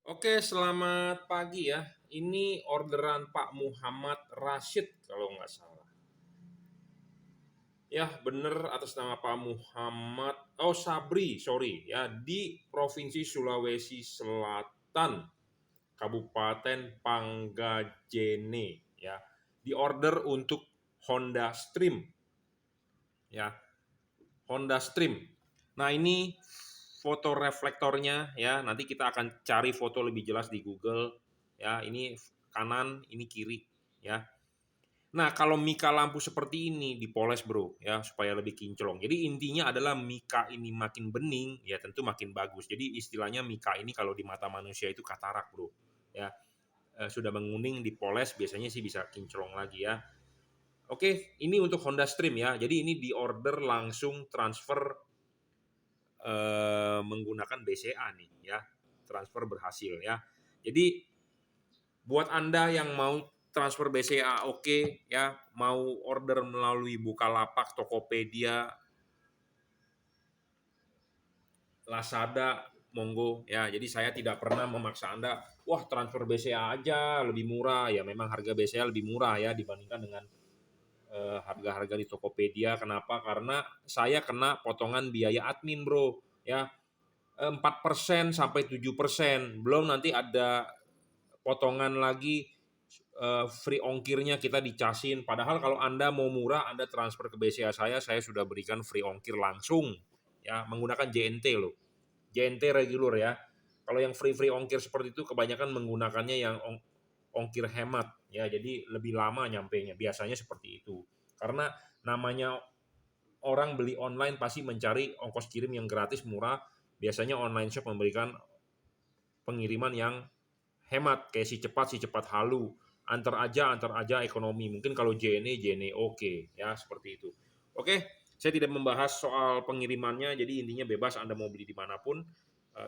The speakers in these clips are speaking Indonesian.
Oke, selamat pagi ya. Ini orderan Pak Muhammad Rashid kalau nggak salah. Ya, bener atas nama Pak Muhammad, oh Sabri, sorry ya, di Provinsi Sulawesi Selatan, Kabupaten Panggajene ya. Di order untuk Honda Stream ya, Honda Stream. Nah, ini foto reflektornya ya. Nanti kita akan cari foto lebih jelas di Google ya. Ini kanan, ini kiri ya. Nah, kalau mika lampu seperti ini dipoles, Bro, ya supaya lebih kinclong. Jadi intinya adalah mika ini makin bening, ya tentu makin bagus. Jadi istilahnya mika ini kalau di mata manusia itu katarak, Bro. Ya, sudah menguning dipoles biasanya sih bisa kinclong lagi ya. Oke, ini untuk Honda Stream ya. Jadi ini di order langsung transfer menggunakan BCA nih ya, transfer berhasil ya. Jadi buat Anda yang mau transfer BCA oke ya, mau order melalui Bukalapak, Tokopedia, Lazada, monggo ya. Jadi saya tidak pernah memaksa Anda, wah transfer BCA aja lebih murah ya. Memang harga BCA lebih murah ya dibandingkan dengan harga-harga di Tokopedia. Kenapa? Karena saya kena potongan biaya admin, Bro ya. 4% sampai 7%. Belum nanti ada potongan lagi free ongkirnya kita dicasin. Padahal kalau Anda mau murah, Anda transfer ke BCA saya sudah berikan free ongkir langsung ya menggunakan JNT loh. JNT regular ya. Kalau yang free ongkir seperti itu kebanyakan menggunakannya yang ongkir hemat ya. Jadi lebih lama nyampainya. Biasanya seperti itu. Karena namanya orang beli online pasti mencari ongkos kirim yang gratis murah. Biasanya online shop memberikan pengiriman yang hemat kayak si cepat halu, antar aja ekonomi. Mungkin kalau JNE oke ya seperti itu. Oke, saya tidak membahas soal pengirimannya, jadi intinya bebas Anda mau beli dimanapun.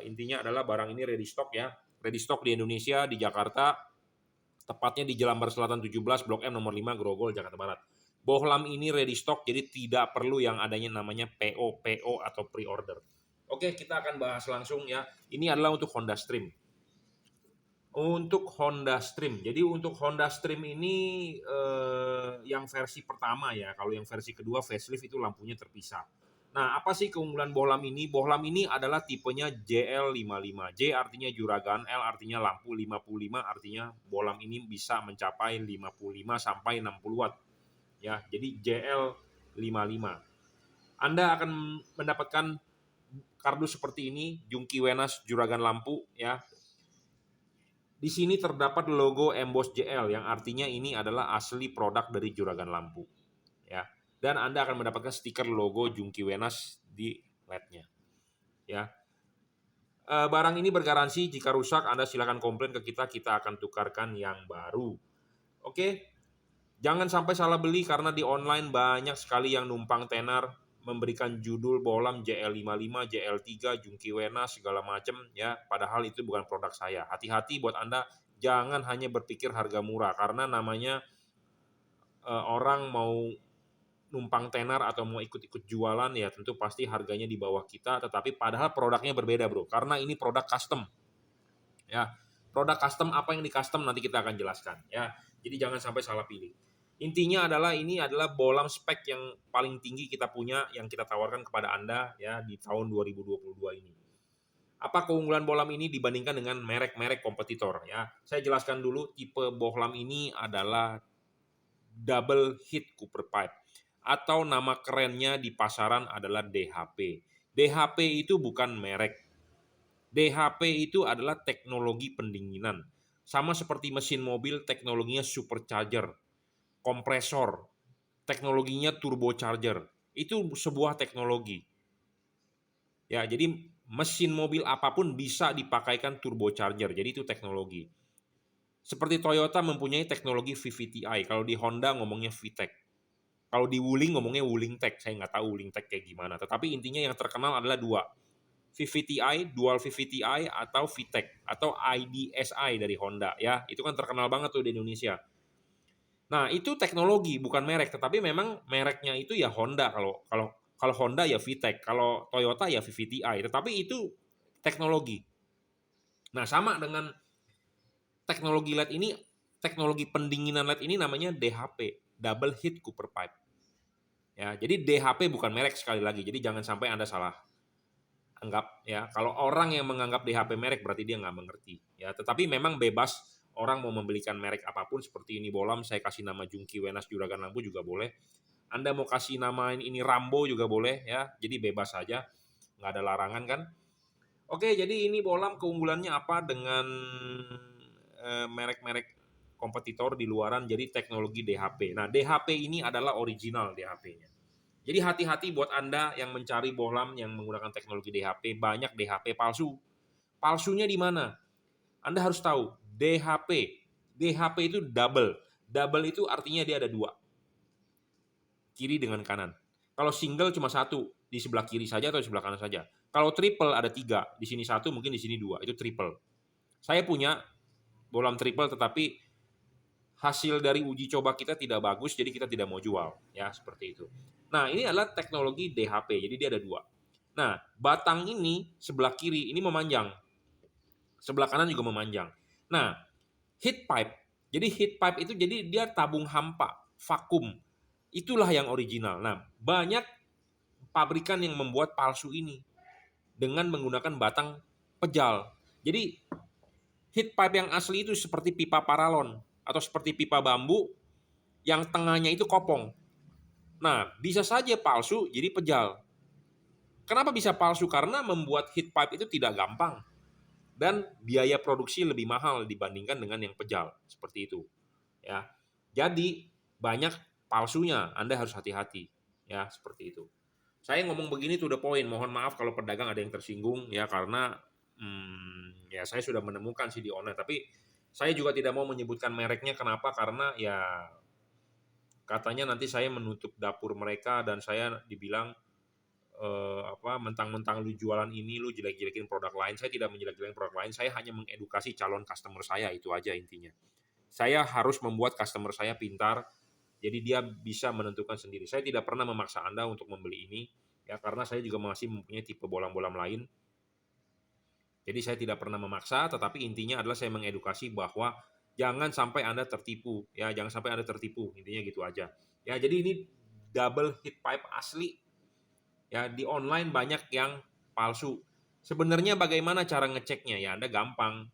Intinya adalah barang ini ready stock ya, ready stock di Indonesia, di Jakarta, tepatnya di Jelambar Selatan 17, Blok M nomor 5, Grogol, Jakarta Barat. Bohlam ini ready stock, jadi tidak perlu yang adanya namanya PO atau pre-order. Oke, kita akan bahas langsung ya. Ini adalah untuk Honda Stream. Untuk Honda Stream. Jadi untuk Honda Stream ini yang versi pertama ya. Kalau yang versi kedua facelift itu lampunya terpisah. Nah, apa sih keunggulan bohlam ini? Bohlam ini adalah tipenya JL55. J artinya juragan, L artinya lampu, 55 artinya bohlam ini bisa mencapai 55 sampai 60 watt. Ya, jadi JL55. Anda akan mendapatkan kardus seperti ini, Jungki Wenas juragan lampu ya. Di sini terdapat logo emboss JL yang artinya ini adalah asli produk dari juragan lampu. Ya. Dan Anda akan mendapatkan stiker logo Jungki Wenas di LED-nya. Ya. Barang ini bergaransi jika rusak Anda silakan komplain ke kita, kita akan tukarkan yang baru. Oke. Jangan sampai salah beli karena di online banyak sekali yang numpang tenar memberikan judul bohlam JL55, JL3, Jungki Wenas segala macam ya, padahal itu bukan produk saya. Hati-hati buat Anda, jangan hanya berpikir harga murah karena namanya orang mau numpang tenar atau mau ikut-ikut jualan ya tentu pasti harganya di bawah kita, tetapi padahal produknya berbeda, Bro. Karena ini produk custom. Ya. Produk custom apa yang di custom nanti kita akan jelaskan ya. Jadi jangan sampai salah pilih. Intinya adalah ini adalah bohlam spek yang paling tinggi kita punya yang kita tawarkan kepada Anda ya di tahun 2022 ini. Apa keunggulan bohlam ini dibandingkan dengan merek-merek kompetitor ya? Saya jelaskan dulu tipe bohlam ini adalah double heat copper pipe atau nama kerennya di pasaran adalah DHP. DHP itu bukan merek. DHP itu adalah teknologi pendinginan. Sama seperti mesin mobil, teknologinya supercharger, kompresor, teknologinya turbocharger. Itu sebuah teknologi. Ya, jadi mesin mobil apapun bisa dipakaikan turbocharger. Jadi itu teknologi. Seperti Toyota mempunyai teknologi VVTi. Kalau di Honda ngomongnya VTEC. Kalau di Wuling ngomongnya Wuling Tech. Saya nggak tahu Wuling Tech kayak gimana. Tetapi intinya yang terkenal adalah dua. VVTi, Dual VVTi atau VTEC atau IDSi dari Honda ya. Itu kan terkenal banget tuh di Indonesia. Nah, itu teknologi bukan merek, tetapi memang mereknya itu ya Honda. Kalau Honda ya VTEC, kalau Toyota ya VVTi, tetapi itu teknologi. Nah, sama dengan teknologi LED ini, teknologi pendinginan LED ini namanya DHP, Double Heat Cooper Pipe. Ya, jadi DHP bukan merek sekali lagi. Jadi jangan sampai Anda salah anggap ya. Kalau orang yang menganggap DHP merek berarti dia nggak mengerti. Ya, tetapi memang bebas orang mau membelikan merek apapun seperti ini bolam, saya kasih nama Jungki Wenas Juragan Lampu juga boleh. Anda mau kasih nama ini Rambo juga boleh ya. Jadi bebas saja, nggak ada larangan kan. Oke, jadi ini bolam keunggulannya apa dengan merek-merek kompetitor di luaran jadi teknologi DHP. Nah, DHP ini adalah original DHP-nya. Jadi hati-hati buat Anda yang mencari bohlam yang menggunakan teknologi DHP, banyak DHP palsu. Palsunya di mana? Anda harus tahu, DHP. DHP itu double. Double itu artinya dia ada dua, kiri dengan kanan. Kalau single cuma satu, di sebelah kiri saja atau di sebelah kanan saja. Kalau triple ada tiga, di sini satu, mungkin di sini dua, itu triple. Saya punya bohlam triple, tetapi hasil dari uji coba kita tidak bagus, jadi kita tidak mau jual, ya seperti itu. Nah, ini adalah teknologi DHP, jadi dia ada dua. Nah, batang ini sebelah kiri ini memanjang, sebelah kanan juga memanjang. Nah, heat pipe, jadi heat pipe itu jadi dia tabung hampa, vakum. Itulah yang original. Nah, banyak pabrikan yang membuat palsu ini dengan menggunakan batang pejal. Jadi heat pipe yang asli itu seperti pipa paralon atau seperti pipa bambu yang tengahnya itu kopong. Nah, bisa saja palsu jadi pejal. Kenapa bisa palsu? Karena membuat heat pipe itu tidak gampang dan biaya produksi lebih mahal dibandingkan dengan yang pejal seperti itu. Ya, jadi banyak palsunya. Anda harus hati-hati. Ya, seperti itu. Saya ngomong begini to the point. Mohon maaf kalau pedagang ada yang tersinggung ya karena ya saya sudah menemukan sih di online. Tapi saya juga tidak mau menyebutkan mereknya. Kenapa? Karena ya katanya nanti saya menutup dapur mereka dan saya dibilang mentang-mentang lu jualan ini lu jelek-jelekin produk lain. Saya tidak menjelek-jelekin produk lain, saya hanya mengedukasi calon customer saya, itu aja intinya. Saya harus membuat customer saya pintar jadi dia bisa menentukan sendiri. Saya tidak pernah memaksa Anda untuk membeli ini ya karena saya juga masih mempunyai tipe bolam-bolam lain. Jadi saya tidak pernah memaksa, tetapi intinya adalah saya mengedukasi bahwa jangan sampai Anda tertipu ya, jangan sampai Anda tertipu, intinya gitu aja. Ya, jadi ini double heat pipe asli. Ya, di online banyak yang palsu. Sebenarnya bagaimana cara ngeceknya? Ya, Anda gampang.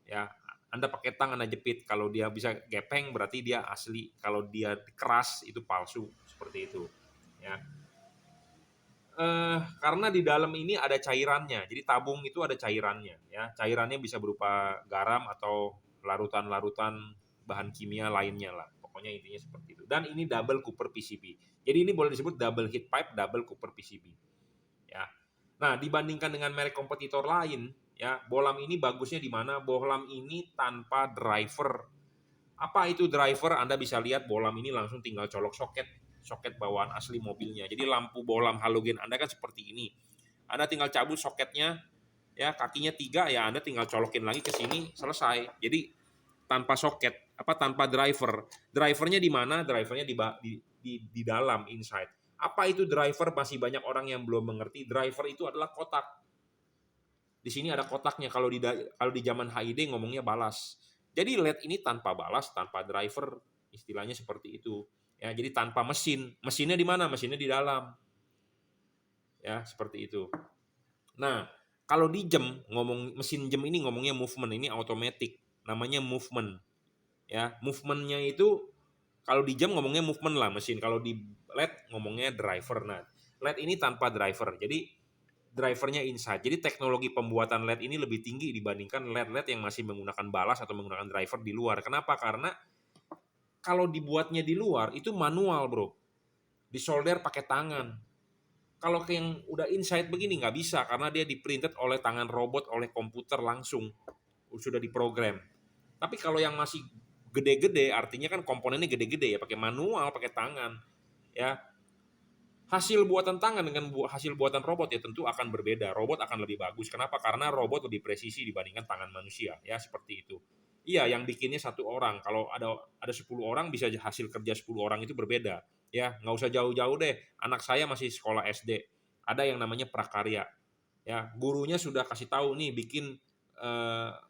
Ya, Anda pakai tang, Anda jepit. Kalau dia bisa gepeng berarti dia asli. Kalau dia keras itu palsu, seperti itu. Ya. Karena di dalam ini ada cairannya. Jadi tabung itu ada cairannya, ya. Cairannya bisa berupa garam atau larutan-larutan bahan kimia lainnya lah. Pokoknya intinya seperti itu. Dan ini double Cooper PCB. Jadi ini boleh disebut double heat pipe, double Cooper PCB. Ya. Nah, dibandingkan dengan merek kompetitor lain, ya, bohlam ini bagusnya di mana? Bohlam ini tanpa driver. Apa itu driver? Anda bisa lihat bohlam ini langsung tinggal colok soket bawaan asli mobilnya. Jadi lampu bohlam halogen Anda kan seperti ini. Anda tinggal cabut soketnya, ya kakinya 3 ya Anda tinggal colokin lagi ke sini, selesai. Jadi tanpa soket, tanpa driver. Drivernya di mana? Drivernya di dalam, inside. Apa itu driver? Masih banyak orang yang belum mengerti. Driver itu adalah kotak. Di sini ada kotaknya. Kalau di zaman HID ngomongnya balas. Jadi LED ini tanpa balas, tanpa driver, istilahnya seperti itu. Ya, jadi tanpa mesin. Mesinnya di mana? Mesinnya di dalam. Ya, seperti itu. Nah, kalau di jam mesin jam ini ngomongnya movement, ini automatic, namanya movement. Ya, movementnya itu kalau di jam ngomongnya movement lah mesin, kalau di LED ngomongnya driver. Nah, LED ini tanpa driver, jadi drivernya inside. Jadi teknologi pembuatan LED ini lebih tinggi dibandingkan LED-LED yang masih menggunakan balas atau menggunakan driver di luar. Kenapa? Karena kalau dibuatnya di luar itu manual, bro, disolder pakai tangan. Kalau yang udah inside begini nggak bisa karena dia diprinted oleh tangan robot, oleh komputer langsung, sudah diprogram. Tapi kalau yang masih gede-gede, artinya kan komponennya gede-gede ya, pakai manual, pakai tangan, ya. Hasil buatan tangan dengan hasil buatan robot ya tentu akan berbeda. Robot akan lebih bagus. Kenapa? Karena robot lebih presisi dibandingkan tangan manusia, ya seperti itu. Iya, yang bikinnya satu orang. Kalau ada 10 orang bisa hasil kerja 10 orang itu berbeda. Ya, nggak usah jauh-jauh deh. Anak saya masih sekolah SD. Ada yang namanya prakarya. Ya, gurunya sudah kasih tahu nih bikin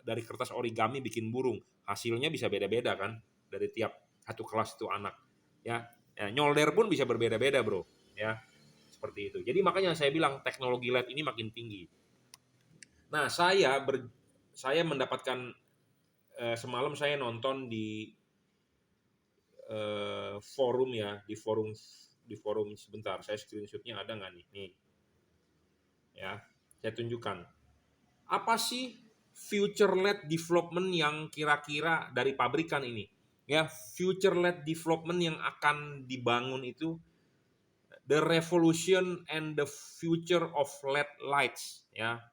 dari kertas origami bikin burung, hasilnya bisa beda-beda kan dari tiap satu kelas itu anak. Ya, nyolder pun bisa berbeda-beda bro. Ya, seperti itu. Jadi makanya saya bilang teknologi LED ini makin tinggi. Nah, saya mendapatkan semalam saya nonton di forum ya, di forum sebentar. Saya screenshotnya ada nggak nih? Nih, ya, saya tunjukkan. Apa sih future LED development yang kira-kira dari pabrikan ini? Ya, future LED development yang akan dibangun itu the revolution and the future of LED lights ya.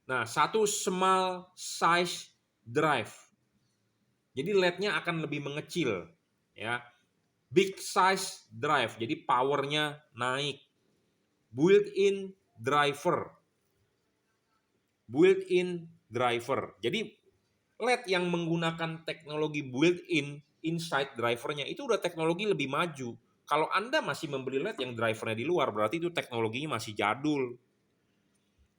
Nah, satu small size drive. Jadi LED-nya akan lebih mengecil ya. Big size drive. Jadi powernya naik. Built-in driver. Built-in driver. Jadi LED yang menggunakan teknologi built-in inside drivernya itu udah teknologi lebih maju. Kalau Anda masih membeli LED yang drivernya di luar, berarti itu teknologinya masih jadul.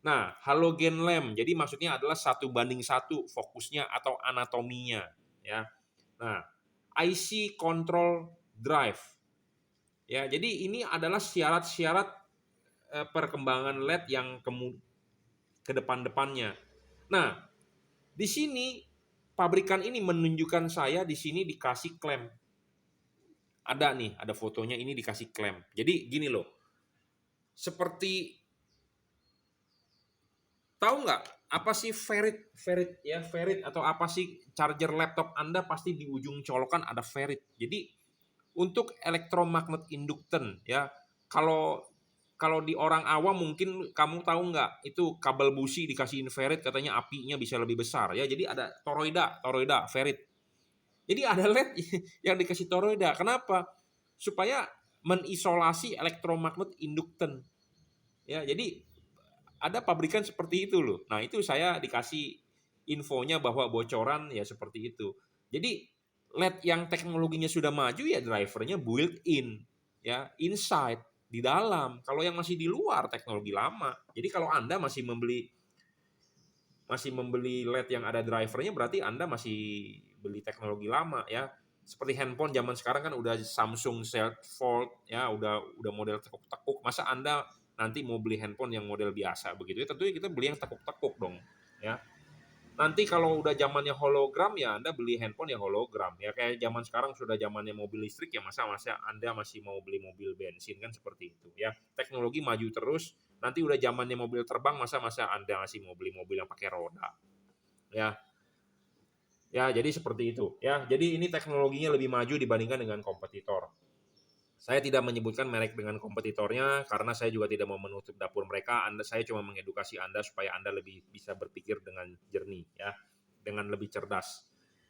Nah, halogen lamp, jadi maksudnya adalah 1:1 fokusnya atau anatominya. Ya. Nah, IC control drive. Ya, jadi ini adalah syarat-syarat perkembangan LED yang ke depan-depannya. Nah, di sini pabrikan ini menunjukkan saya di sini dikasih klem. Ada nih, ada fotonya ini dikasih klem. Jadi gini loh, seperti tahu nggak apa sih ferrit atau apa sih charger laptop Anda pasti di ujung colokan ada ferrit. Jadi untuk elektromagnet inductance ya, kalau kalau di orang awam mungkin kamu tahu nggak itu kabel busi dikasih ferrit katanya apinya bisa lebih besar ya. Jadi ada toroida ferrit. Jadi ada LED yang dikasih toroida. Kenapa? Supaya mengisolasi elektromagnet inductance. Ya, jadi ada pabrikan seperti itu loh. Nah, itu saya dikasih infonya bahwa bocoran ya seperti itu. Jadi LED yang teknologinya sudah maju ya drivernya built-in ya, inside di dalam. Kalau yang masih di luar teknologi lama. Jadi kalau Anda masih membeli LED yang ada drivernya berarti Anda masih beli teknologi lama ya. Seperti handphone zaman sekarang kan udah Samsung Z Fold ya, udah model tekuk-tekuk. Masa Anda nanti mau beli handphone yang model biasa begitu ya? Tentunya kita beli yang tekuk-tekuk dong ya. Nanti kalau udah zamannya hologram ya Anda beli handphone yang hologram ya, kayak zaman sekarang sudah zamannya mobil listrik ya, masa Anda masih mau beli mobil bensin kan seperti itu ya. Teknologi maju terus, nanti udah zamannya mobil terbang masa Anda masih mau beli mobil yang pakai roda ya. Ya, jadi seperti itu ya. Jadi ini teknologinya lebih maju dibandingkan dengan kompetitor. Saya tidak menyebutkan merek dengan kompetitornya karena saya juga tidak mau menutup dapur mereka. Saya cuma mengedukasi Anda supaya Anda lebih bisa berpikir dengan jernih ya, dengan lebih cerdas.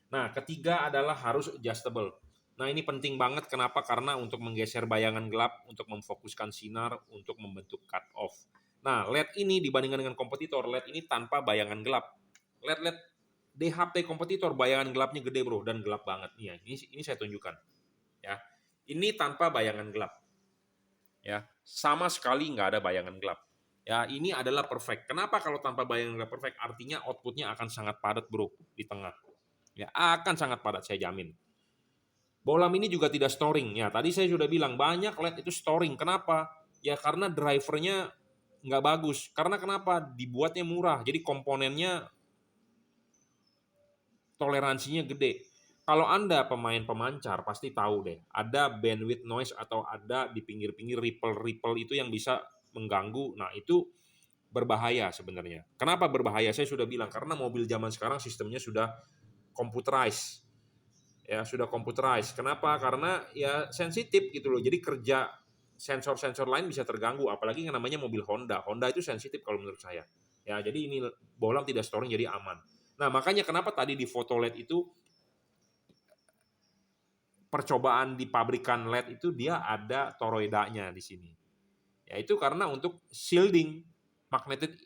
Nah, ketiga adalah harus adjustable. Nah, ini penting banget kenapa? Karena untuk menggeser bayangan gelap, untuk memfokuskan sinar, untuk membentuk cut off. Nah, LED ini dibandingkan dengan kompetitor, LED ini tanpa bayangan gelap. LED DHT kompetitor bayangan gelapnya gede bro dan gelap banget. Nih, ini saya tunjukkan. Ya, ini tanpa bayangan gelap. Ya, sama sekali nggak ada bayangan gelap. Ya, ini adalah perfect. Kenapa kalau tanpa bayangan gelap perfect? Artinya outputnya akan sangat padat bro di tengah. Ya, akan sangat padat saya jamin. Bolam ini juga tidak storing. Ya, tadi saya sudah bilang banyak LED itu storing. Kenapa? Ya karena drivernya nggak bagus. Karena kenapa? Dibuatnya murah. Jadi komponennya toleransinya gede. Kalau Anda pemain pemancar pasti tahu deh, ada bandwidth noise atau ada di pinggir-pinggir ripple itu yang bisa mengganggu. Nah, itu berbahaya sebenarnya. Kenapa berbahaya? Saya sudah bilang karena mobil zaman sekarang sistemnya sudah computerized. Ya, sudah computerized. Kenapa? Karena ya sensitif gitu loh. Jadi kerja sensor-sensor lain bisa terganggu, apalagi yang namanya mobil Honda. Honda itu sensitif kalau menurut saya. Ya, jadi ini bolam tidak storing jadi aman. Nah, makanya kenapa tadi di foto LED itu percobaan di pabrikan LED itu dia ada toroidanya di sini. Ya itu karena untuk shielding magnetic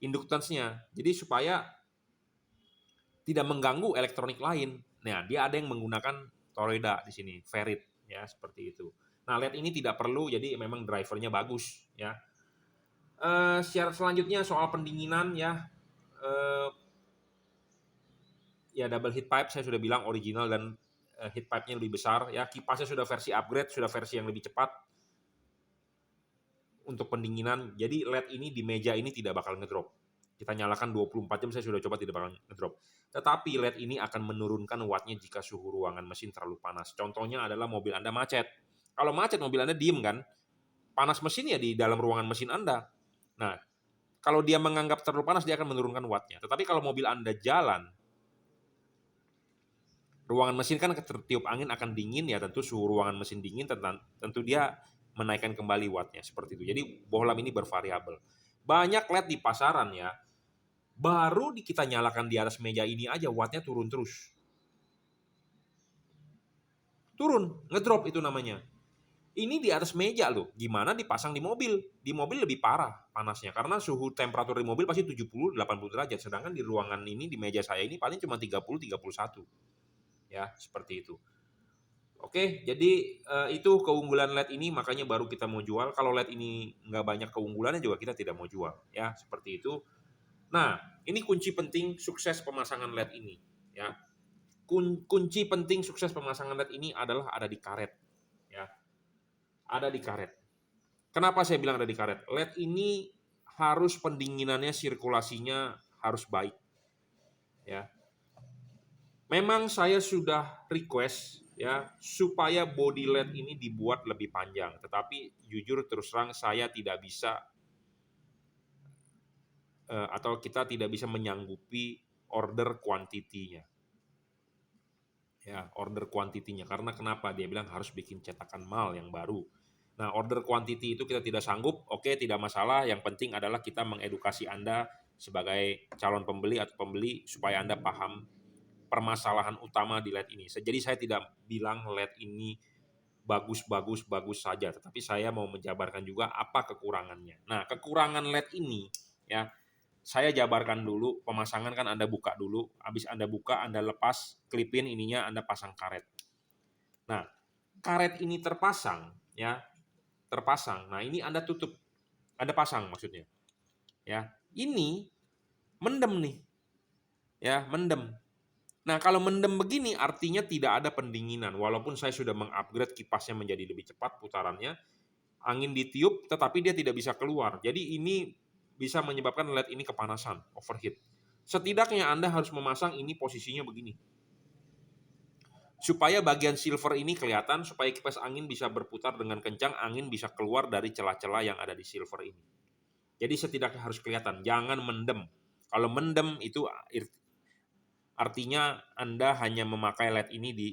inductance-nya. Jadi supaya tidak mengganggu elektronik lain. Nah, dia ada yang menggunakan toroida di sini, ferrit ya seperti itu. Nah, LED ini tidak perlu jadi memang drivernya bagus ya. Syarat selanjutnya soal pendinginan ya. eh, ya double heat pipe saya sudah bilang original dan heat pipe-nya lebih besar ya. Kipasnya sudah versi upgrade, sudah versi yang lebih cepat untuk pendinginan. Jadi LED ini di meja ini tidak bakal ngedrop. Kita nyalakan 24 jam, saya sudah coba tidak bakal ngedrop. Tetapi LED ini akan menurunkan wattnya jika suhu ruangan mesin terlalu panas. Contohnya adalah mobil Anda macet. Kalau macet mobil Anda diem kan, panas mesin ya di dalam ruangan mesin Anda. Nah, kalau dia menganggap terlalu panas, dia akan menurunkan wattnya. Tetapi kalau mobil Anda jalan, ruangan mesin kan tertiup angin akan dingin ya, tentu suhu ruangan mesin dingin, tentu dia menaikkan kembali wattnya seperti itu. Jadi bohlam ini bervariabel. Banyak LED di pasaran ya, baru kita nyalakan di atas meja ini aja wattnya turun terus. Turun, ngedrop itu namanya. Ini di atas meja loh, gimana dipasang di mobil? Di mobil lebih parah panasnya, karena suhu temperatur di mobil pasti 70-80 derajat, sedangkan di ruangan ini, di meja saya ini paling cuma 30-31. Ya, seperti itu. Oke, jadi itu keunggulan LED ini, makanya baru kita mau jual. Kalau LED ini nggak banyak keunggulannya juga kita tidak mau jual, ya seperti itu. Nah, ini kunci penting sukses pemasangan LED ini, ya. Kunci penting sukses pemasangan LED ini adalah ada di karet, ya. Ada di karet. Kenapa saya bilang ada di karet? LED ini harus pendinginannya, sirkulasinya harus baik, ya. Memang saya sudah request ya supaya body LED ini dibuat lebih panjang, tetapi jujur terus terang saya tidak bisa atau kita tidak bisa menyanggupi order kuantitinya. Ya, order kuantitinya, karena kenapa? Dia bilang harus bikin cetakan mal yang baru. Nah, order quantity itu kita tidak sanggup, oke, tidak masalah. Yang penting adalah kita mengedukasi Anda sebagai calon pembeli atau pembeli supaya Anda paham permasalahan utama di LED ini. Jadi saya tidak bilang LED ini bagus saja, tetapi saya mau menjabarkan juga apa kekurangannya. Nah, kekurangan LED ini ya, saya jabarkan dulu. Pemasangan kan Anda buka dulu, habis Anda buka, Anda lepas klipin ininya, Anda pasang karet. Nah, karet ini terpasang ya, terpasang. Nah, ini Anda tutup. Anda pasang maksudnya. Ya, ini mendem nih. Ya, mendem. Nah, kalau mendem begini artinya tidak ada pendinginan. Walaupun saya sudah mengupgrade kipasnya menjadi lebih cepat putarannya, angin ditiup tetapi dia tidak bisa keluar. Jadi ini bisa menyebabkan LED ini kepanasan, overheat. Setidaknya Anda harus memasang ini posisinya begini. Supaya bagian silver ini kelihatan, supaya kipas angin bisa berputar dengan kencang, angin bisa keluar dari celah-celah yang ada di silver ini. Jadi setidaknya harus kelihatan, jangan mendem. Kalau mendem itu artinya Anda hanya memakai LED ini di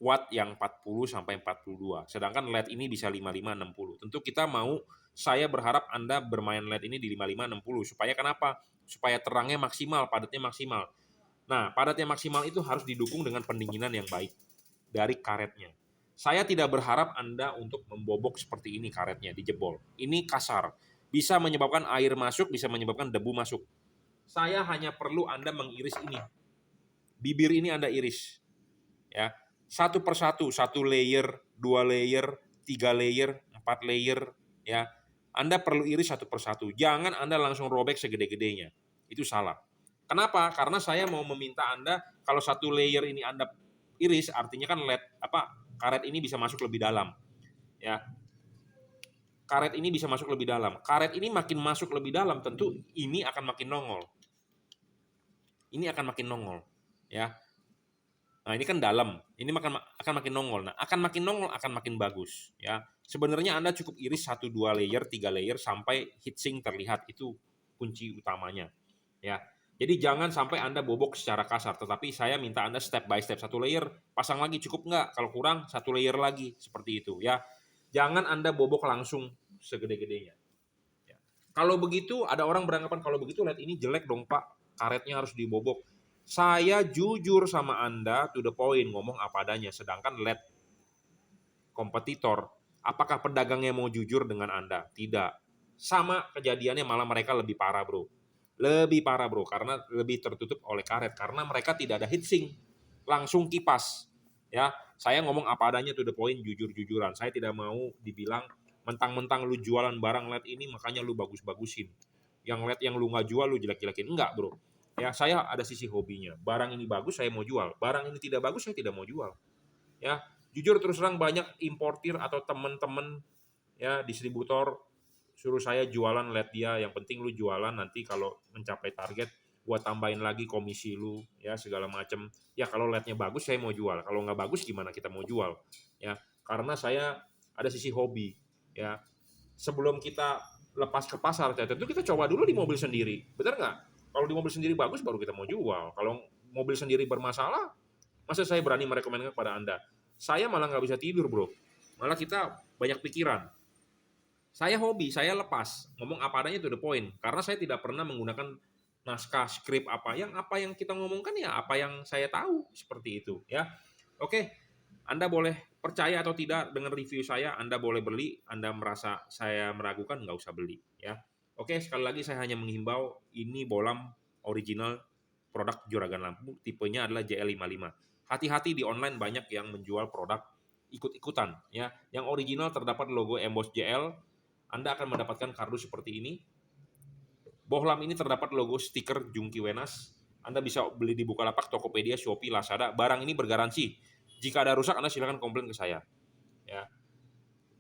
watt yang 40 sampai 42. Sedangkan LED ini bisa 55 60. Tentu kita mau, saya berharap Anda bermain LED ini di 55 60 supaya kenapa? Supaya terangnya maksimal, padatnya maksimal. Nah, padatnya maksimal itu harus didukung dengan pendinginan yang baik dari karetnya. Saya tidak berharap Anda untuk membobok seperti ini karetnya, dijebol. Ini kasar. Bisa menyebabkan air masuk, bisa menyebabkan debu masuk. Saya hanya perlu Anda mengiris ini. Bibir ini Anda iris. Ya, satu persatu, 1 layer, 2 layer, 3 layer, 4 layer, ya. Anda perlu iris satu persatu. Jangan Anda langsung robek segede-gedenya. Itu salah. Kenapa? Karena saya mau meminta Anda, kalau 1 layer ini Anda iris, artinya kan karet ini bisa masuk lebih dalam. Ya. Karet ini bisa masuk lebih dalam. Karet ini makin masuk lebih dalam, tentu ini akan makin nongol. Ini akan makin nongol, ya. Nah, ini kan dalam, ini akan makin nongol. Nah, akan makin nongol, akan makin bagus, ya. Sebenarnya Anda cukup iris 1, 2 layer, 3 layer sampai heatsink terlihat, itu kunci utamanya, ya. Jadi jangan sampai Anda bobok secara kasar, tetapi saya minta Anda step by step. 1 layer, pasang lagi cukup nggak? Kalau kurang 1 layer lagi, seperti itu, ya. Jangan Anda bobok langsung segede-gedenya. Ya. Kalau begitu, ada orang beranggapan kalau begitu LED ini jelek dong Pak, karetnya harus dibobok. Saya jujur sama Anda, to the point, ngomong apa adanya. Sedangkan LED kompetitor, apakah pedagangnya mau jujur dengan Anda? Tidak. Sama kejadiannya, malah mereka lebih parah bro. Lebih parah bro, karena lebih tertutup oleh karet. Karena mereka tidak ada heatsink, langsung kipas. Ya, saya ngomong apa adanya, to the point, jujur-jujuran. Saya tidak mau dibilang mentang-mentang lu jualan barang LED ini makanya lu bagus-bagusin. Yang LED yang lu nggak jual lu jelek-jelekin. Enggak bro. Ya, saya ada sisi hobinya. Barang ini bagus saya mau jual, barang ini tidak bagus saya tidak mau jual. Ya, jujur terus terang banyak importir atau teman-teman ya distributor suruh saya jualan, lihat dia, yang penting lu jualan, nanti kalau mencapai target gua tambahin lagi komisi lu ya segala macem. Ya kalau lihatnya bagus saya mau jual, kalau nggak bagus gimana kita mau jual ya, karena saya ada sisi hobi ya. Sebelum kita lepas ke pasar, tentu kita coba dulu di mobil sendiri, benar nggak? Kalau di mobil sendiri bagus baru kita mau jual. Kalau mobil sendiri bermasalah, masa saya berani merekomendasikan kepada Anda? Saya malah nggak bisa tidur, bro. Malah kita banyak pikiran. Saya hobi, saya lepas. Ngomong apa adanya, to the point. Karena saya tidak pernah menggunakan naskah, skrip apa yang kita ngomongkan ya apa yang saya tahu, seperti itu ya. Oke, Anda boleh percaya atau tidak dengan review saya, Anda boleh beli, Anda merasa saya meragukan, nggak usah beli ya. Oke, sekali lagi saya hanya menghimbau, ini bolam original produk Juragan Lampu, tipenya adalah JL55. Hati-hati, di online banyak yang menjual produk ikut-ikutan ya. Yang original terdapat logo emboss JL, Anda akan mendapatkan kardus seperti ini. Bohlam ini terdapat logo stiker Jungki Wenas. Anda bisa beli di Bukalapak, Tokopedia, Shopee, Lazada. Barang ini bergaransi. Jika ada rusak, Anda silakan komplain ke saya. Ya.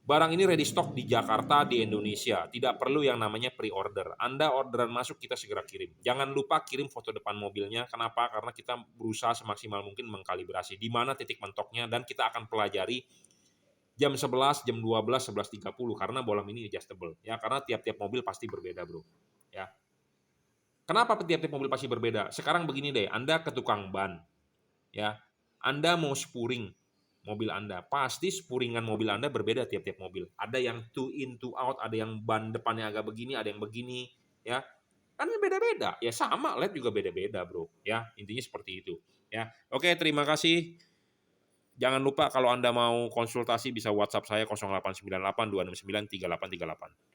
Barang ini ready stock di Jakarta, di Indonesia. Tidak perlu yang namanya pre-order. Anda orderan masuk, kita segera kirim. Jangan lupa kirim foto depan mobilnya. Kenapa? Karena kita berusaha semaksimal mungkin mengkalibrasi di mana titik mentoknya, dan kita akan pelajari jam 11, jam 12, 11.30 karena bolam ini adjustable. Ya, karena tiap-tiap mobil pasti berbeda, bro. Ya. Kenapa tiap-tiap mobil pasti berbeda? Sekarang begini deh, Anda ke tukang ban, ya. Anda mau spuring mobil Anda, pasti spuringan mobil Anda berbeda tiap-tiap mobil. Ada yang two in two out, ada yang ban depannya agak begini, ada yang begini, ya. Kan beda-beda. Ya sama, LED juga beda-beda, bro. Ya, intinya seperti itu. Ya. Oke, terima kasih. Jangan lupa kalau Anda mau konsultasi bisa WhatsApp saya 0898 269 3838.